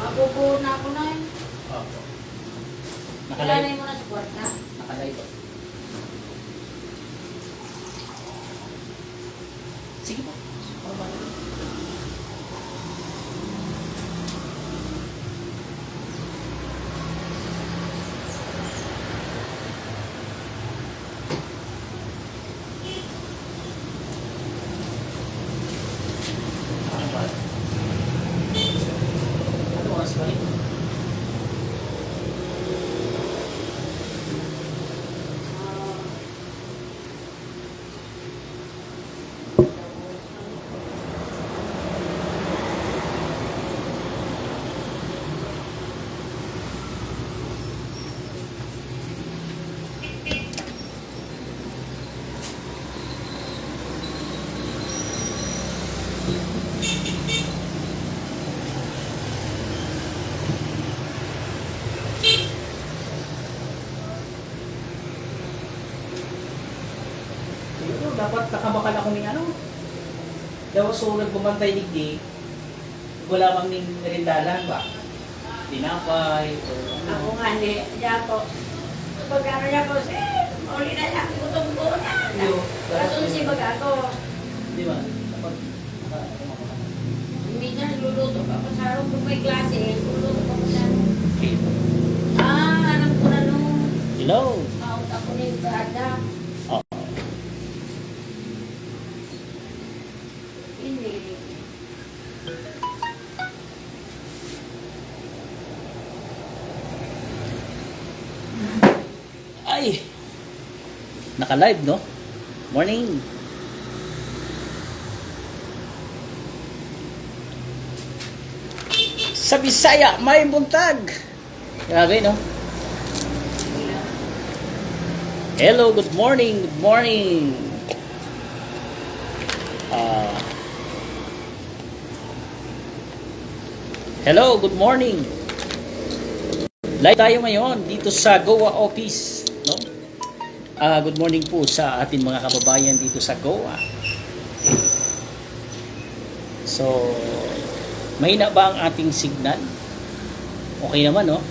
Mabubuo na ako na yun. Opo. Ilalay mo na sa kwarta. Nakalay po. Sige po. Ano oras ba rin? Dapat nakabakal ako ng ano. Daw so nagbumantay digdi. Wala mang ning merindalan ba? Tinapay o ano. Ako nga, hindi ako. Pag ano niya ko, uli na lang, gutom ko na. Kaso si bag ako. Di ba? Dapat Minsan nagluluto ka pa sa araw kung may klase, luluto ka pa sa araw. okay. Alam ko na nung Hello. out ako na yung brada. Hindi. Ay! Naka-live, no? Morning! Sa Bisaya, may buntag! Grabe, no? Hello, good morning, good morning! Hello, good morning! Live tayo ngayon dito sa Goa office, no? Good morning po sa ating mga kababayan dito sa Goa. So, mahina ba ang ating signal? Okay naman, no?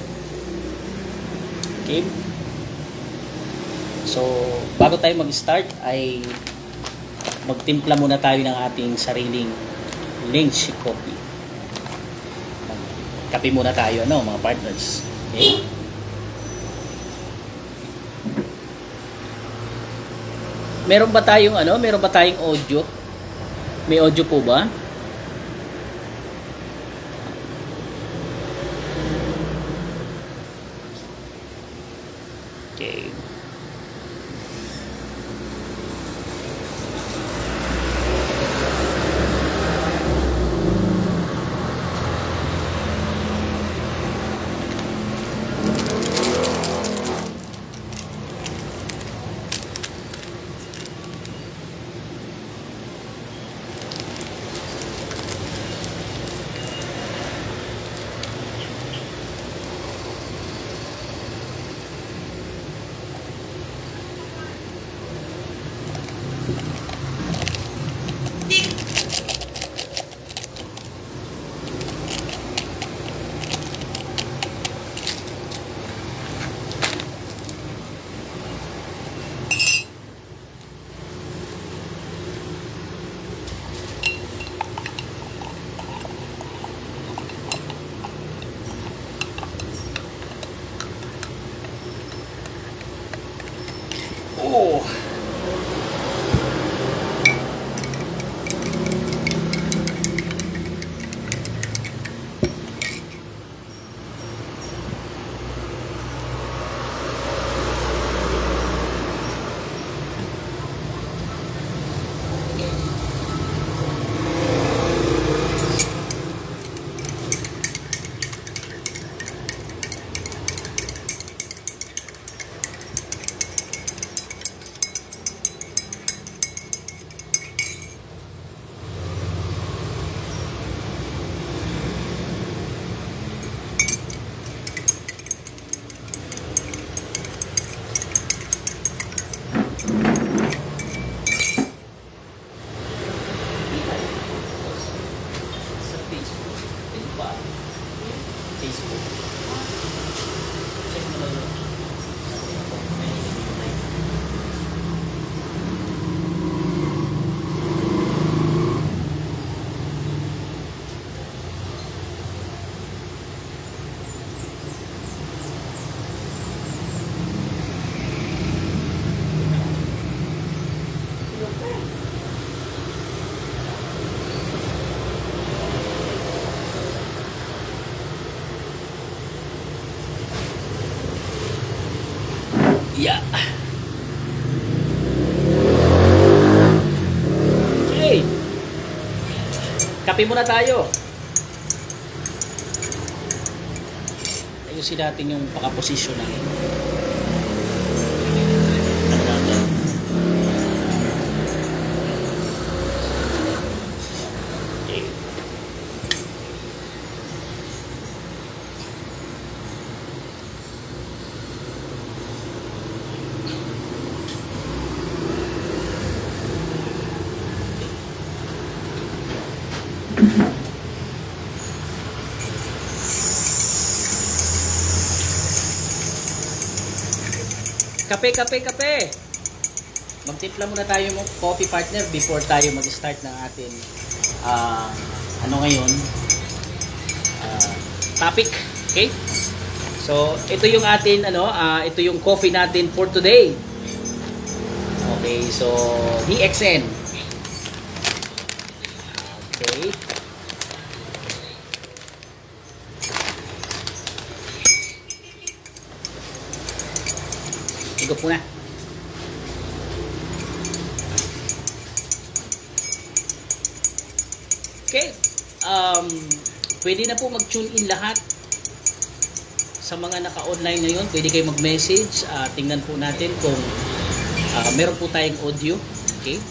Okay. So, bago tayo mag-start ay magtimpla muna tayo ng ating sariling lychee coffee. Kape muna tayo, no, mga partners. Okay? Meron ba tayong audio? May audio po ba? Okay. Oh. Sa Facebook. Ano ba? Facebook. Check mo lang yun. Yeah. Okay. Kape muna tayo. Ayusin natin yung pakaposisyon natin. Ano natin? Okay. Kape, kape, kape. Magtimpla muna tayo ng coffee partner before tayo mag-start ng atin ano ngayon topic. Okay? So, ito yung atin ito yung coffee natin for today. Okay, so DXN. Okay. Higop muna. Okay. Pwede na po mag-tune in lahat sa mga naka-online ngayon. Pwede kayo mag-message. Tingnan po natin kung meron po tayong audio. Okay?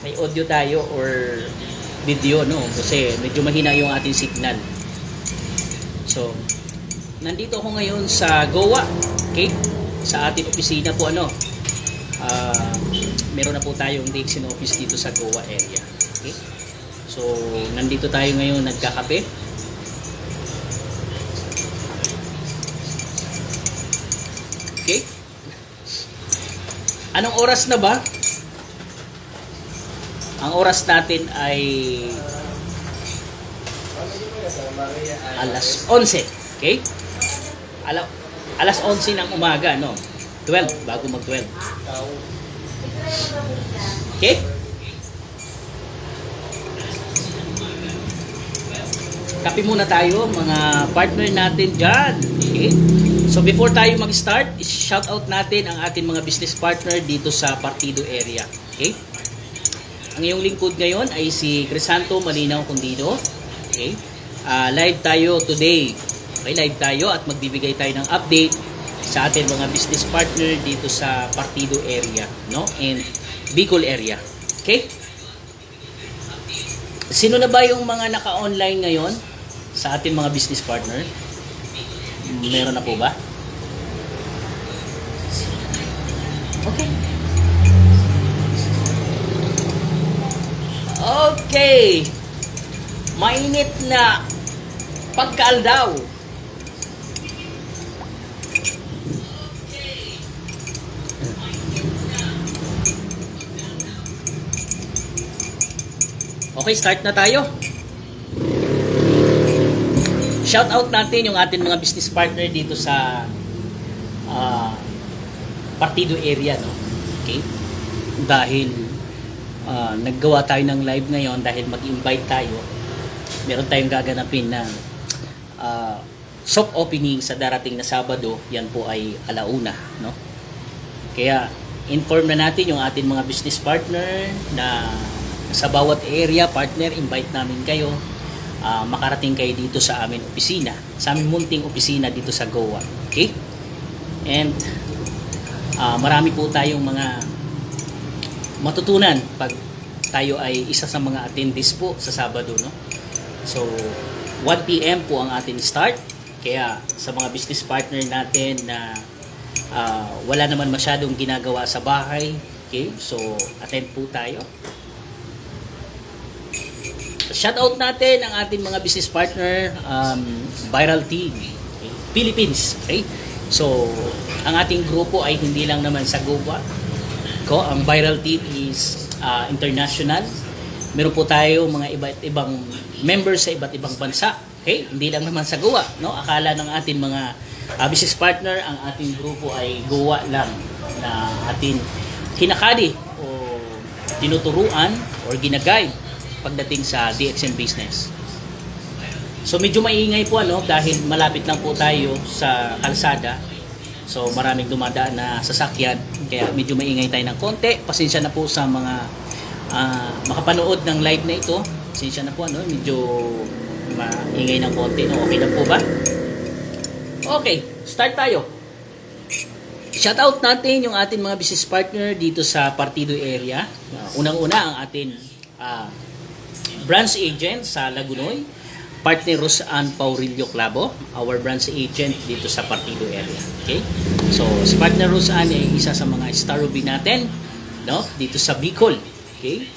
May audio tayo or video, no? Kasi medyo mahina yung ating signal. So, nandito ako ngayon sa Goa. Okay? Sa ating opisina po meron na po tayong DXN office dito sa Goa area. Okay? So, nandito tayo ngayon nagkakape. Okay? Anong oras na ba? Ang oras natin ay alas 11. Okay? Alas 11 ng umaga, no? 12, bago mag-12. Okay? Kape muna tayo, mga partner natin dyan. Okay? So, before tayo mag-start, shout out natin ang ating mga business partner dito sa Partido area. Okay? Ang iyong lingkod ngayon ay si Crisanto Malinaw Condino. Okay? Live tayo today. Okay, live tayo at magbibigay tayo ng update sa ating mga business partner dito sa Partido area, no? And Bicol area. Okay? Sino na ba yung mga naka-online ngayon sa ating mga business partner? Meron na po ba? Okay. Okay. Mainit na pagkaaldaw. Okay, start na tayo. Shout out natin yung ating mga business partner dito sa Partido area, no? Okay? Dahil naggawa tayo ng live ngayon, dahil mag-invite tayo, meron tayong gaganapin na soft opening sa darating na Sabado. Yan po ay 1:00, no? Kaya inform na natin yung ating mga business partner na sa bawat area, partner, invite namin kayo. Makarating kayo dito sa aming opisina, sa aming munting opisina dito sa Goa. Okay? And marami po tayong mga matutunan pag tayo ay isa sa mga attendees po sa Sabado, no? So 1 PM po ang ating start. Kaya sa mga business partner natin na wala naman masyadong ginagawa sa bahay, okay? So attend po tayo. Shoutout natin ang ating mga business partner, Viral Team, okay? Philippines, okay? So ang ating grupo ay hindi lang naman sa Goa. Ang Viral Team is international. Meron po tayo mga iba't ibang members sa iba't ibang bansa. Okay? Hindi lang naman sa Goa, no? Akala ng ating mga business partner ang ating grupo ay Goa lang na atin kinakadi o tinuturuan or ginaguide pagdating sa DXM business. So medyo maingay po dahil malapit lang po tayo sa kalsada. So maraming dumadaan na sasakyan, kaya medyo maingay tayo ng konti. Pasensya na po sa mga makapanood ng live na ito. Pasensya na po, medyo maingay ng konti. No? Okay na po ba? Okay, start tayo. Shoutout natin yung ating mga business partner dito sa Partido area. Unang-una ang ating branch agent sa Lagunoy, partner Rosan Paurillo Clavo, our branch agent dito sa Partido area. Okay? So, si partner Rosan ay isa sa mga star ruby natin, no? Dito sa Bicol. Okay?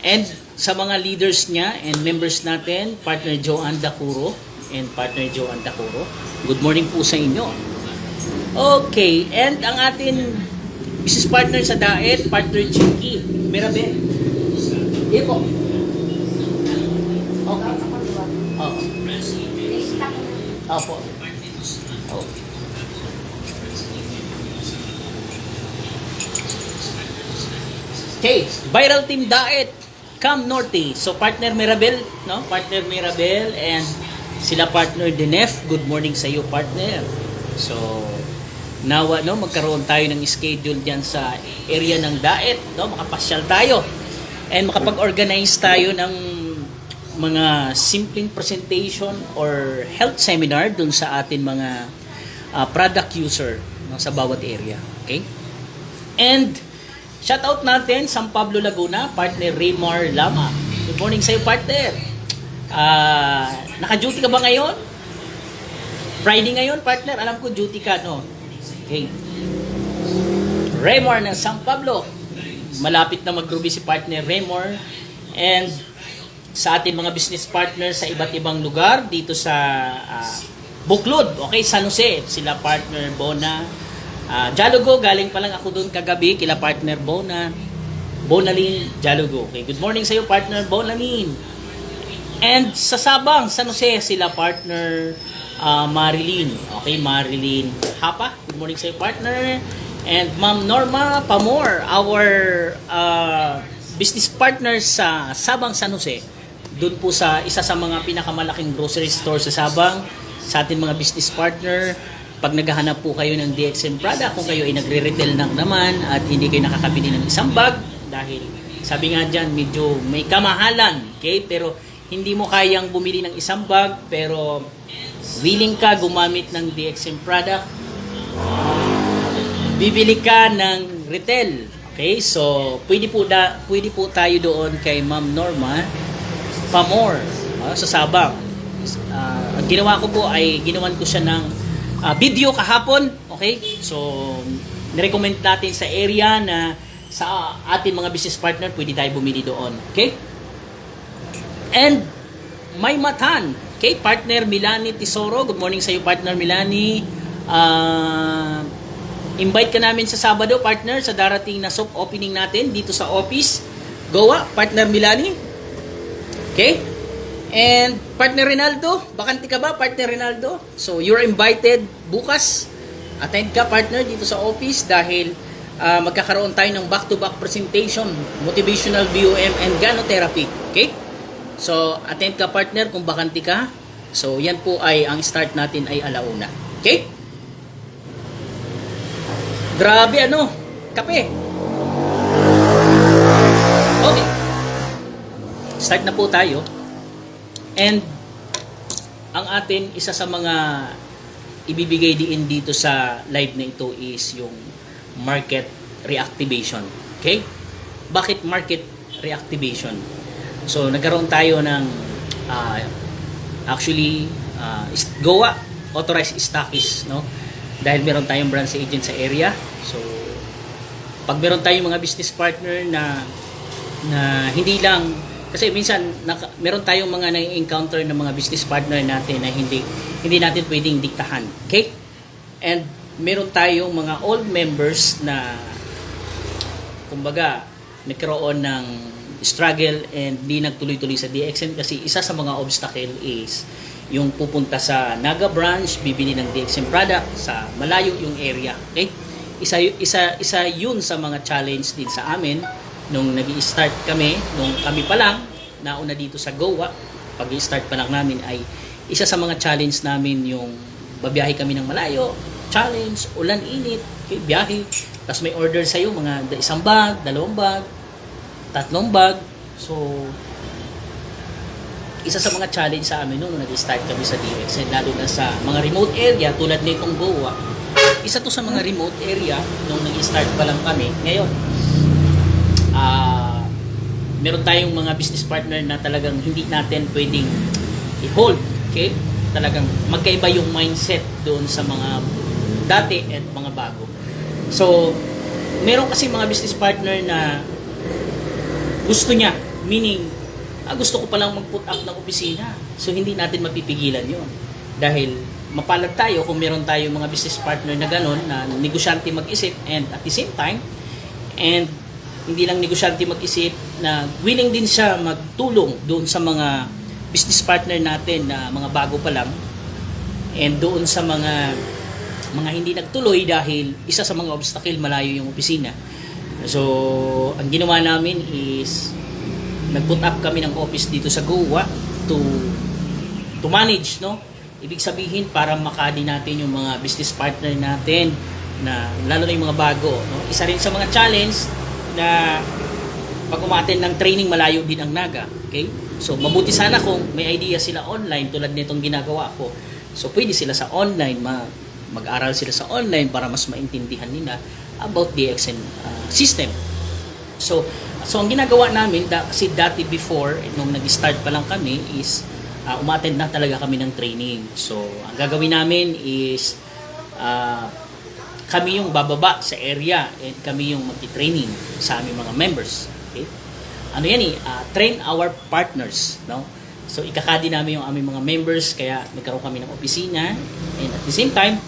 And sa mga leaders niya and members natin, partner Joan Dacuro and partner Joan Dacuro. Good morning po sa inyo. Okay, and ang atin business partner sa Daet, partner Chinky Mirabel. Ito. Okay. Oh. Opo. Oh. Okay, Viral Team Daet, Cam Norte. So partner Mirabel, no? Partner Mirabel and sila partner Denef. Good morning sa iyo, partner. So nawa magkaroon tayo ng schedule diyan sa area ng Daet, no? Makapasyal tayo and makapag-organize tayo ng mga simpleng presentation or health seminar dun sa atin mga product user, no, sa bawat area. Okay? And shoutout natin San Pablo Laguna, partner Raymar Lama. Good morning sa iyo, partner. Naka-duty ka ba ngayon? Friday ngayon, partner. Alam ko duty ka, no? Okay. Raymar ng San Pablo. Malapit na mag-ruby si partner Raymar. And sa ating mga business partner sa iba't ibang lugar dito sa Buklod, okay, San Jose, sila partner Bona, Dialogo, galing pa lang ako doon kagabi, kila partner Bonalin Dialogo. Okay, good morning sa iyo, partner Bonalin. And sa Sabang, San Jose, sila partner Marilyn. Okay, Marilyn Hapa, good morning sa iyo, partner. And Ma'am Norma Pamor, our business partner sa Sabang, San Jose. Doon po sa isa sa mga pinakamalaking grocery store sa Sabang, sa ating mga business partner. Pag naghahanap po kayo ng DXM product, kung kayo ay nagre-retail naman at hindi kayo nakakabili ng isang bag, dahil sabi nga dyan, medyo may kamahalan, okay? Pero hindi mo kayang bumili ng isang bag, pero willing ka gumamit ng DXM product, bibili ka ng retail. Okay? So, pwede po tayo doon kay Ma'am Norma Pamor sa Sabang. Ang ginawa ko po ay ginawan ko siya ng video kahapon. Okay? So, nirecommend natin sa area na sa ating mga business partner, pwede tayo bumili doon. Okay? And May Matan. Okay? Partner Milani Tesoro. Good morning sa iyo, partner Milani. Invite ka namin sa Sabado, partner, sa darating na soft opening natin dito sa office. Goa, partner Milani. Okay? And partner Rinaldo, bakante ka ba, partner Rinaldo? So, you're invited bukas. Attend ka, partner, dito sa office dahil magkakaroon tayo ng back-to-back presentation, motivational BOM and gynotherapy. Okay? So, attend ka partner kung bakanti ka. So, yan po ay ang start natin ay alauna. Okay? Grabe kape. Okay. Start na po tayo. And ang atin, isa sa mga ibibigay din dito sa live na ito is yung market reactivation. Okay? Bakit market reactivation? So, nagkaroon tayo ng GOA, authorized stockist, no? Dahil meron tayong branch agent sa area. So, pag meron tayong mga business partner na hindi lang, kasi minsan meron tayong mga na-encounter ng mga business partner natin na hindi natin pwedeng diktahan. Okay? And meron tayong mga old members na kumbaga nagkaroon ng struggle and di nagtuloy-tuloy sa DXN kasi isa sa mga obstacle is yung pupunta sa Naga branch, bibili ng DXN product sa malayo yung area. Okay? Isa yun sa mga challenge din sa amin nung nag-i-start kami, nung kami pa lang nauna dito sa GOA, pag-i-start pa lang namin ay isa sa mga challenge namin yung babiyahe kami ng malayo, challenge, ulan, init, okay, biyahe, tapos may order sa'yo, mga isang bag, 2 bag, 3 bag. So, isa sa mga challenge sa amin nung nag-start kami sa DXN, lalo na sa mga remote area tulad nitong GOA. Isa to sa mga remote area nung nag-start pa lang kami. Ngayon, meron tayong mga business partner na talagang hindi natin pwedeng i-hold. Okay? Talagang magkaiba yung mindset doon sa mga dati at mga bago. So, meron kasi mga business partner na gusto niya, meaning, gusto ko palang mag-put up ng opisina. So, hindi natin mapipigilan yon. Dahil, mapalad tayo kung meron tayong mga business partner na gano'n, na negosyante mag-isip, and at the same time, and hindi lang negosyante mag-isip, na willing din siya magtulong doon sa mga business partner natin na mga bago pa lang, and doon sa mga hindi nagtuloy dahil isa sa mga obstacle, malayo yung opisina. So, ang ginawa namin is nag-put up kami ng office dito sa GOA to manage, no? Ibig sabihin, para makadi natin yung mga business partner natin na lalo na yung mga bago, no? Isa rin sa mga challenge na pag umattend ng training, malayo din ang Naga. Okay? So, mabuti sana kung may idea sila online tulad nitong ginagawa ko. So, pwede sila sa online, mag-aral sila sa online para mas maintindihan nila about DXN system. So, ang ginagawa namin, kasi dati before, nung nag-start pa lang kami, is umattend na talaga kami ng training. So, ang gagawin namin is kami yung bababa sa area and kami yung magti-training sa aming mga members. Okay? Ano yan train our partners, no? So, ikakadi namin yung aming mga members, kaya nagkaroon kami ng opisina, and at the same time,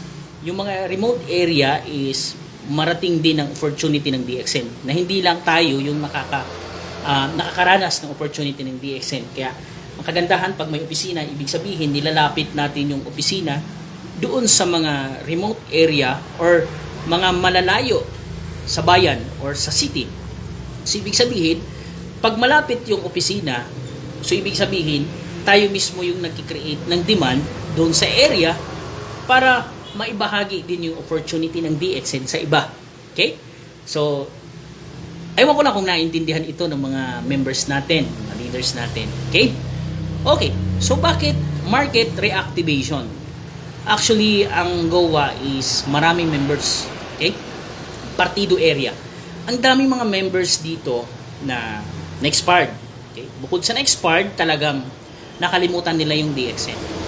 yung mga remote area is marating din ang opportunity ng DXN na hindi lang tayo yung nakakaranas ng opportunity ng DXN. Kaya ang kagandahan, pag may opisina, ibig sabihin nilalapit natin yung opisina doon sa mga remote area or mga malalayo sa bayan or sa city. So ibig sabihin, pag malapit yung opisina, so ibig sabihin tayo mismo yung nagki-create ng demand doon sa area para maibahagi din yung opportunity ng DXN sa iba. Okay? So, ewan ko lang kung naiintindihan ito ng mga members natin, mga leaders natin. Okay? Okay. So, bakit market reactivation? Actually, ang GOA is maraming members. Okay? Partido area. Ang daming mga members dito na na-expired. Okay? Bukod sa na-expired, talagang nakalimutan nila yung DXN.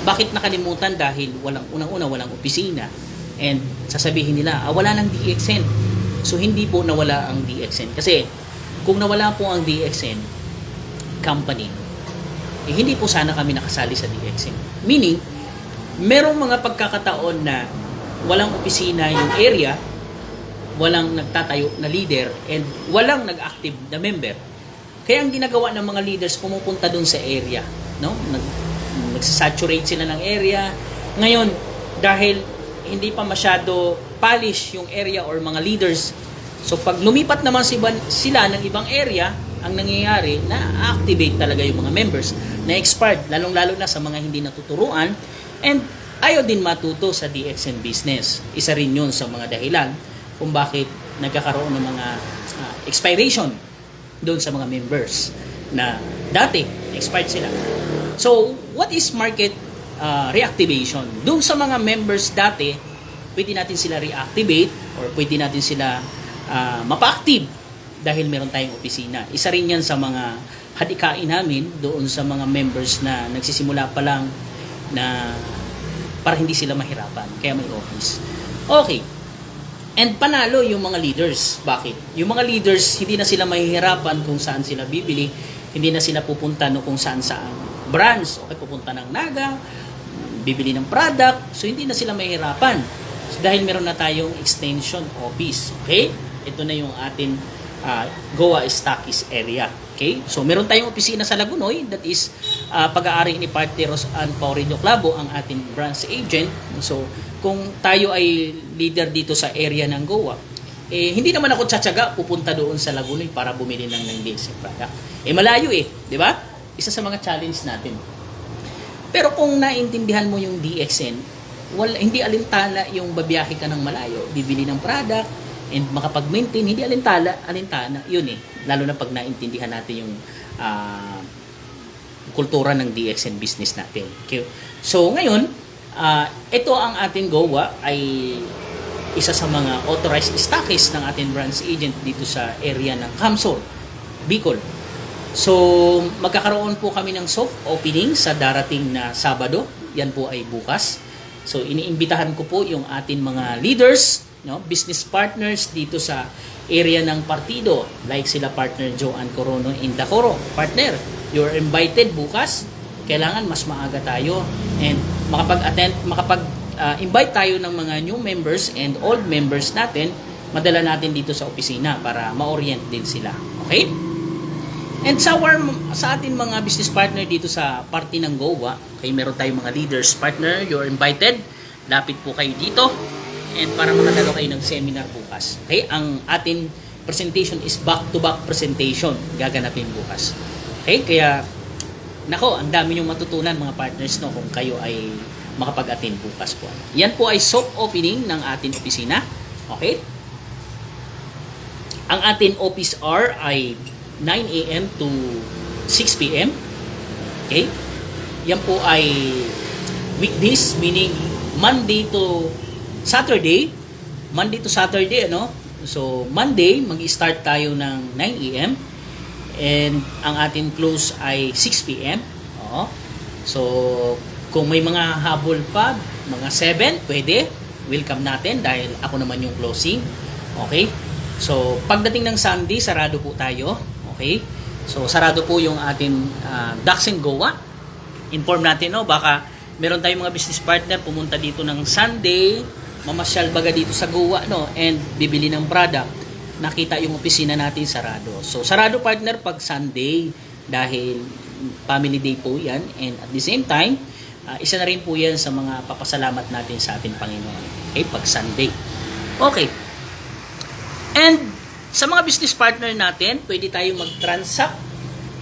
Bakit nakalimutan? Dahil unang-una walang opisina, and sasabihin nila, wala ng DXN. So hindi po nawala ang DXN. Kasi kung nawala po ang DXN company, hindi po sana kami nakasali sa DXN. Meaning, merong mga pagkakataon na walang opisina yung area, walang nagtatayo na leader, and walang nag-active na member. Kaya ang ginagawa ng mga leaders, pumupunta doon sa area, no? Nagsasaturate sila ng area. Ngayon, dahil hindi pa masyado polish yung area or mga leaders. So pag lumipat naman sila ng ibang area, ang nangyayari, na-activate talaga yung mga members na expired, lalong-lalo na sa mga hindi natuturuan, and ayaw din matuto sa DXN business. Isa rin yun sa mga dahilan kung bakit nagkakaroon ng mga expiration doon sa mga members na dati expired sila. So, what is market reactivation? Doon sa mga members dati, pwede natin sila reactivate or pwede natin sila mapa-active dahil meron tayong opisina. Isa rin yan sa mga hadikain namin doon sa mga members na nagsisimula pa lang na para hindi sila mahirapan. Kaya may office. Okay. And panalo yung mga leaders. Bakit? Yung mga leaders, hindi na sila mahihirapan kung saan sila bibili. Hindi na sila pupunta no kung saan branch. Okay, pupunta ng Naga, bibili ng product. So, hindi na sila mahihirapan. So, dahil meron na tayong extension office. Okay? Ito na yung atin Goa Stockist area. Okay? So, meron tayong opisina sa Lagunoy, that is pag-aari ni Parteros and Paurillo Clavo, ang ating branch agent. So, kung tayo ay leader dito sa area ng Goa, hindi naman ako tsatsaga pupunta doon sa Lagunoy para bumili ng DXN product. Malayo di ba? Isa sa mga challenge natin. Pero kung naintindihan mo yung DXN, hindi alintana yung babiyahe ka ng malayo, bibili ng product, and makapag-maintain, hindi alintana, yun lalo na pag naintindihan natin yung kultura ng DXN business natin. Okay. So, ngayon, ito ang ating Goa ay isa sa mga authorized stockist ng ating branch agent dito sa area ng Kamsor, Bicol. So, magkakaroon po kami ng soft opening sa darating na Sabado. Yan po ay bukas. So, iniimbitahan ko po yung ating mga leaders, business partners dito sa area ng partido, like sila partner Joanne Corono in Dacoro. Partner, you're invited bukas. Kailangan mas maaga tayo and makapag-invite tayo ng mga new members and old members natin, madala natin dito sa opisina para ma-orient din sila. Okay? And sa ating mga business partner dito sa party ng Goa, okay, meron tayong mga leaders. Partner, you're invited. Lapit po kayo dito. And para makadalo kayo ng seminar bukas. Okay? Ang ating presentation is back-to-back presentation. Gaganapin bukas. Okay? Kaya, ang dami niyong matutunan mga partners kung kayo ay makapag-attend bukas po. Yan po ay soft opening ng ating opisina. Okay? Ang ating office hour ay 9 a.m. to 6 p.m. Okay? Yan po ay weekdays, meaning Monday to Saturday, So, Monday, mag-start tayo ng 9 a.m. And ang ating close ay 6 p.m. So, kung may mga habol pa, mga 7, pwede. Welcome natin dahil ako naman yung closing. Okay? So, pagdating ng Sunday, sarado po tayo. Okay? So, sarado po yung ating DXN Goa. Inform natin, baka meron tayong mga business partner pumunta dito ng Sunday, mamasyal baga dito sa Goa, and bibili ng product. Nakita yung opisina natin sarado. So, sarado partner pag Sunday dahil family day po yan. And at the same time, isa na rin po yan sa mga papasalamat natin sa ating Panginoon. Okay, pag Sunday. Okay. And sa mga business partner natin, pwede tayong mag-transact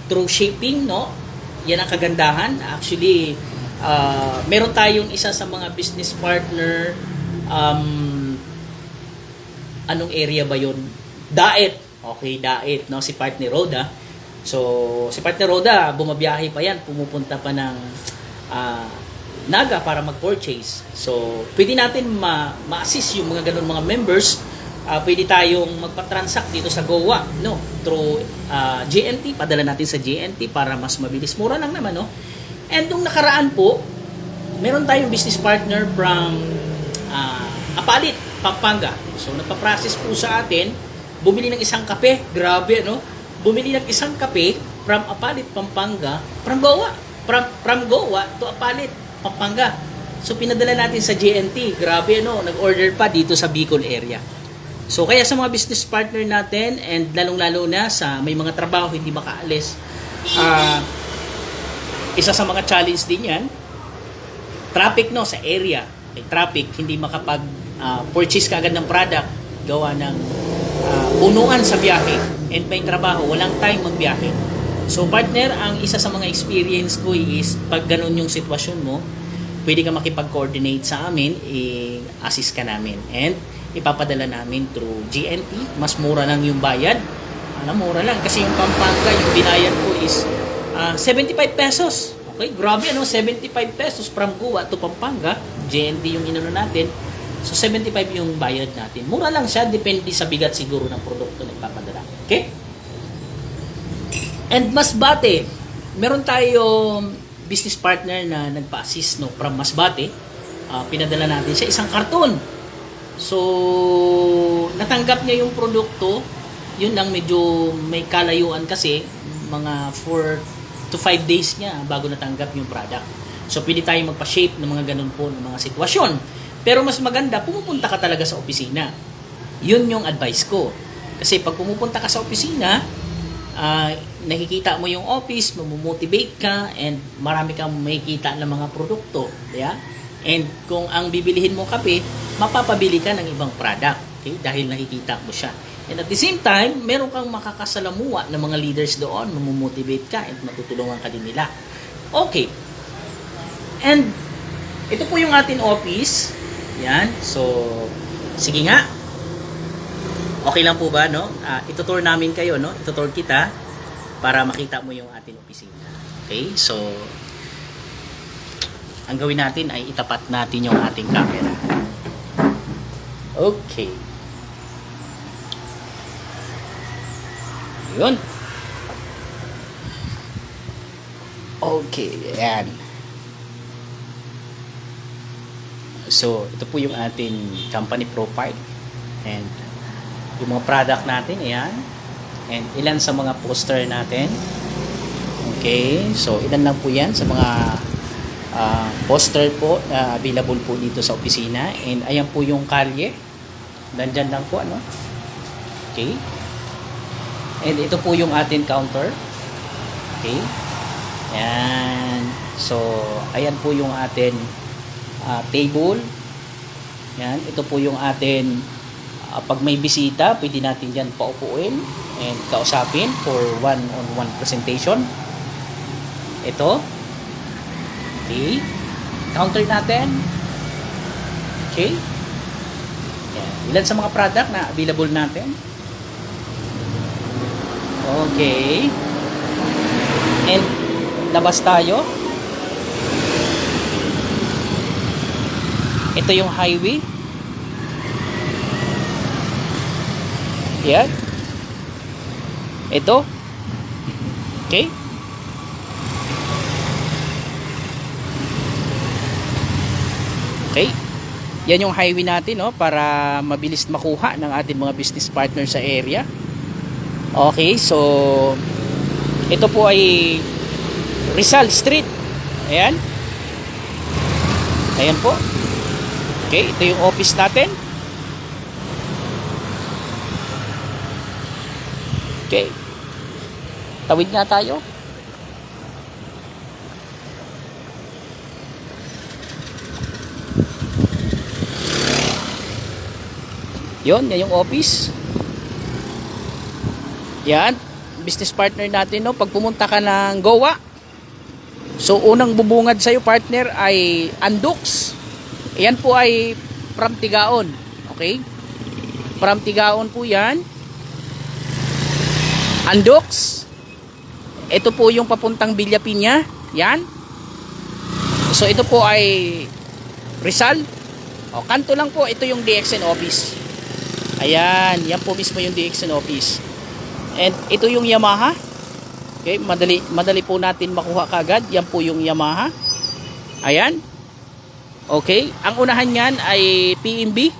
through shipping, Yan ang kagandahan. Actually, meron tayong isa sa mga business partner, anong area ba yun? Daet. Okay, Daet, si partner Roda. So, si partner Roda, bumabiyahe pa yan, pumupunta pa ng Naga para mag-purchase. So, pwede natin ma-assist yung mga ganun mga members. Pwede tayong magpa-transact dito sa Goa, through GNT, padala natin sa GNT para mas mabilis. Mura lang naman, And nung nakaraan po, meron tayong business partner from Apalit, Pampanga. So, nagpa-process po sa atin, bumili ng isang kape. Grabe, Bumili ng isang kape from Apalit, Pampanga, from Goa. From Goa to Apalit, Pampanga. So, pinadala natin sa GNT. Grabe, nag-order pa dito sa Bicol area. So, kaya sa mga business partner natin, and lalong-lalo na sa may mga trabaho hindi makaalis, isa sa mga challenge din yan, traffic, sa area. Traffic, hindi purchase ka agad ng product, gawa ng punuan sa biyahe, and may trabaho, walang time magbiyahe. So partner, ang isa sa mga experience ko is pag ganun yung sitwasyon mo, pwede ka makipag-coordinate sa amin, i-assist ka namin, and ipapadala namin through GNT. Mas mura lang yung bayad. Mura lang kasi yung Pampanga, yung binayad ko is 75 pesos. Okay, grabe 75 pesos from Goa to Pampanga. GNT yung inano natin. So 75 yung bayad natin. Mura lang siya, depende sa bigat siguro ng produkto na ipapadala. Okay? And Masbate, meron tayong business partner na nagpa-assist from Masbate. Pinadala natin siya isang karton. So natanggap niya yung produkto. Yun lang, medyo may kalayuan kasi mga 4 to 5 days niya bago natanggap yung product. So pwede tayong magpa-shape ng mga ganun po ng mga sitwasyon. Pero mas maganda, pumupunta ka talaga sa opisina. Yun yung advice ko. Kasi pag pumupunta ka sa opisina, nakikita mo yung office, mamomotivate ka, and marami kang makikita ng mga produkto. Yeah? And kung ang bibilihin mo kape, mapapabili ka ng ibang product. Okay? Dahil nakikita mo siya. And at the same time, meron kang makakasalamuha ng mga leaders doon, mamomotivate ka, and matutulungan ka din nila. Okay. And ito po yung ating office. Yan. So, sige nga. Okay lang po ba, no? Itutour namin kayo, no? Itutour kita para makita mo yung ating opisina. Okay? So, ang gawin natin ay itapat natin yung ating camera. Okay. Yun. Okay, yan. So, ito po yung ating company profile. And yung mga product natin, ayan. And ilan sa mga poster natin. Okay, so ilan lang po yan sa mga poster po na available po dito sa opisina. And ayan po yung kalye. Nandyan lang po, ano. Okay. And ito po yung ating counter. Okay. Yan. So, ayan po yung ating table. Yan. Ito po yung ating pag may bisita, pwede natin dyan paupuin and kausapin for one-on-one presentation. Ito. Okay. Counter natin. Okay. Yan. Ilan sa mga product na available natin. Okay. And labas tayo. Ito yung highway. Yan. Ito. Okay. Okay. Yan yung highway natin, no, para mabilis makuha ng ating mga business partner sa area. Okay, so ito po ay Rizal Street. Ayan. Ayan po. Okay, ito yung office natin. Okay. Tawid nga tayo. Yan yung office. Yan, business partner natin, no. Pag pumunta ka ng Goa, so unang bubungad sa iyo, partner, ay Andux. Yan po ay from Tigaon. Okay? From Tigaon po yan. Andux. Ito po yung papuntang Villapiña. Yan. So ito po ay Rizal. O, kanto lang po, ito yung DXN office. Ayan, yan po mismo yung DXN office. And ito yung Yamaha. Okay, madali po natin makuha kagad. Yan po yung Yamaha. Ayan. Okay, ang unahan niyan ay PMB.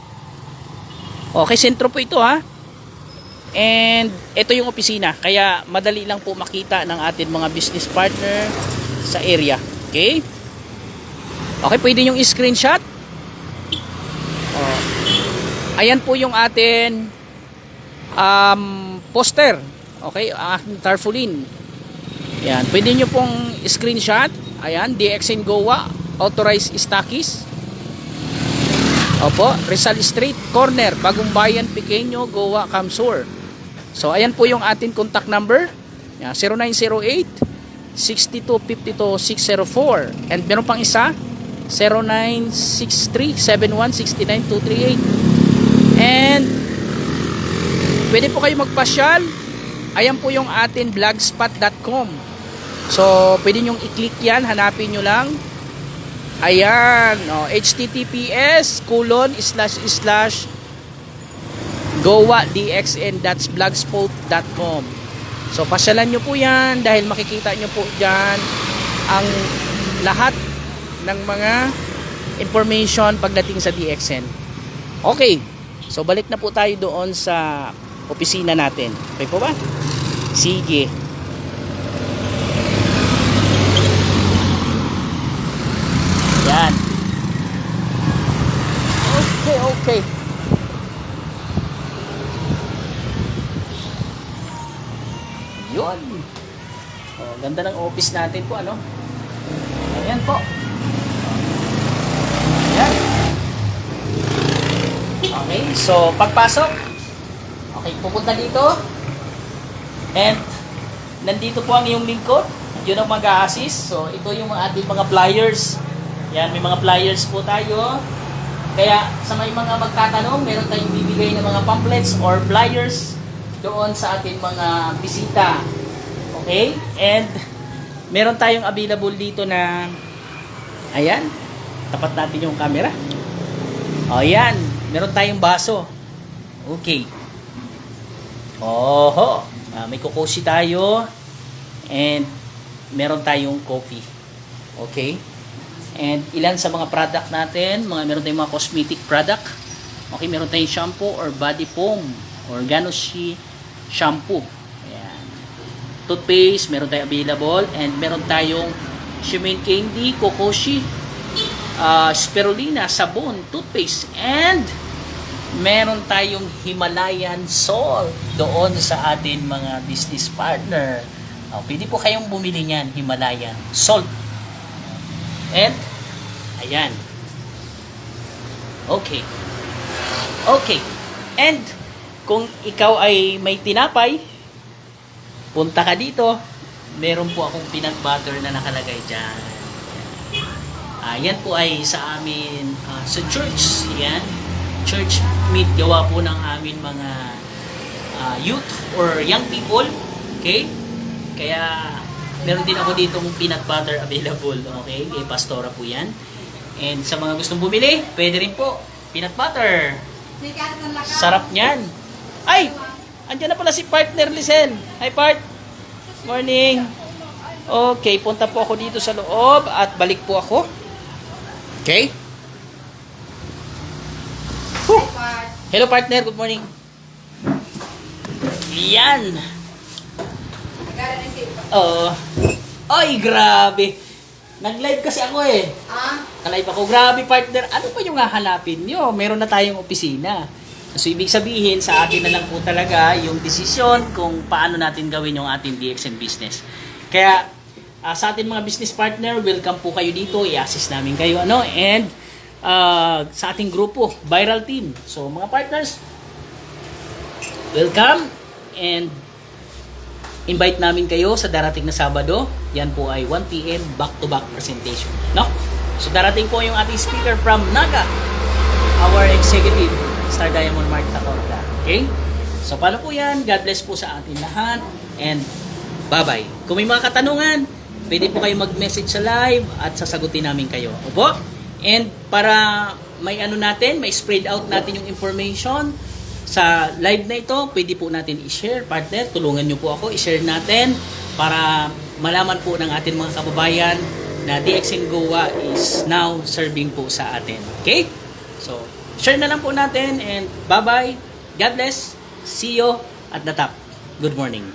Okay, sentro po ito, ha. And ito yung opisina. Kaya madali lang po makita ng ating mga business partner sa area. Okay? Okay, pwede yung screenshot. Ayan po yung ating poster. Okay, ang aking tarpaulin. Yan, pwede nyo pong screenshot. Ayan, DXN Goa, authorized stockists. Opo, Rizal Street, corner, Bagong Bayan, Pequeño, Goa, Camsur. So, ayan po yung ating contact number. Yan, 0908-6252-604. And meron pang isa, 0963-7169-238. And pwede po kayo magpasyal. Ayan po yung ating blogspot.com. So, pwede nyong i-click yan. Hanapin nyo lang. Ayan. https://goadxn.blogspot.com. So, pasyalan nyo po yan dahil makikita nyo po dyan ang lahat ng mga information pagdating sa DXN. Okay. So, balik na po tayo doon sa opisina natin. Okay po ba? Sige. Yan. Okay. Yun. Oh, ganda ng office natin po, ano? Ayan po. Ayan. Okay, so pagpasok. Okay, pupunta dito. And nandito po ang iyong lingkod. Yun ang mag-a-assist. So, ito yung ating mga flyers. Yan, may mga flyers po tayo. Kaya sa may mga magtatanong, meron tayong bibigay ng mga pamphlets or flyers doon sa ating mga bisita. Okay? And meron tayong available dito na ayan, tapat natin yung camera. O yan, meron tayong baso. Okay. Oho, may kukosi tayo and meron tayong coffee. Okay? And ilan sa mga product natin, meron tayong mga cosmetic product. Okay, meron tayong shampoo or body foam or Ganoshi shampoo. Ayan. Toothpaste, meron tayong available. And meron tayong Shimin Candy, Kokoshi, Spirulina, sabon, toothpaste. And meron tayong Himalayan salt doon sa atin mga business partner. Pwede po kayong bumili niyan, Himalayan salt. And ayan. Okay. And kung ikaw ay may tinapay, punta ka dito. Meron po akong peanut butter na nakalagay dyan. Yan po ay sa amin sa church. Yan. Church meet gawa po ng amin mga youth or young people. Okay? Kaya meron din ako ditong peanut butter available. Okay? Kay Pastora po yan. And sa mga gustong bumili, pwede rin po. Peanut butter. Sarap niyan. Ay! Andiyan na pala si partner Lisel. Hi part. Morning. Okay, punta po ako dito sa loob at balik po ako. Okay? Whew. Hello partner, good morning. Yan. Ay, grabe. Nag-live kasi ako eh. Nag-live ako. Grabe partner. Ano pa yung hahanapin nyo? Meron na tayong opisina. So, ibig sabihin, sa atin na lang po talaga yung desisyon kung paano natin gawin yung ating DXN business. Kaya, sa ating mga business partner, welcome po kayo dito. I-assist namin kayo. And, sa ating grupo, Viral Team. So, mga partners, welcome. And, invite namin kayo sa darating na Sabado. Yan po ay 1 PM back-to-back presentation. No? So darating po yung ating speaker from Naga, our executive, Star Diamond Mart Tacorda. Okay? So paano po yan? God bless po sa ating lahat. And bye-bye. Kung may mga katanungan, pwede po kayo mag-message sa live at sasagutin namin kayo. Opo? And para may may spread out natin yung information sa live na ito, pwede po natin i-share. Partner, tulungan nyo po ako, i-share natin para malaman po ng ating mga kababayan na DXN Goa is now serving po sa atin. Okay? So, share na lang po natin and bye-bye. God bless. See you at the top. Good morning.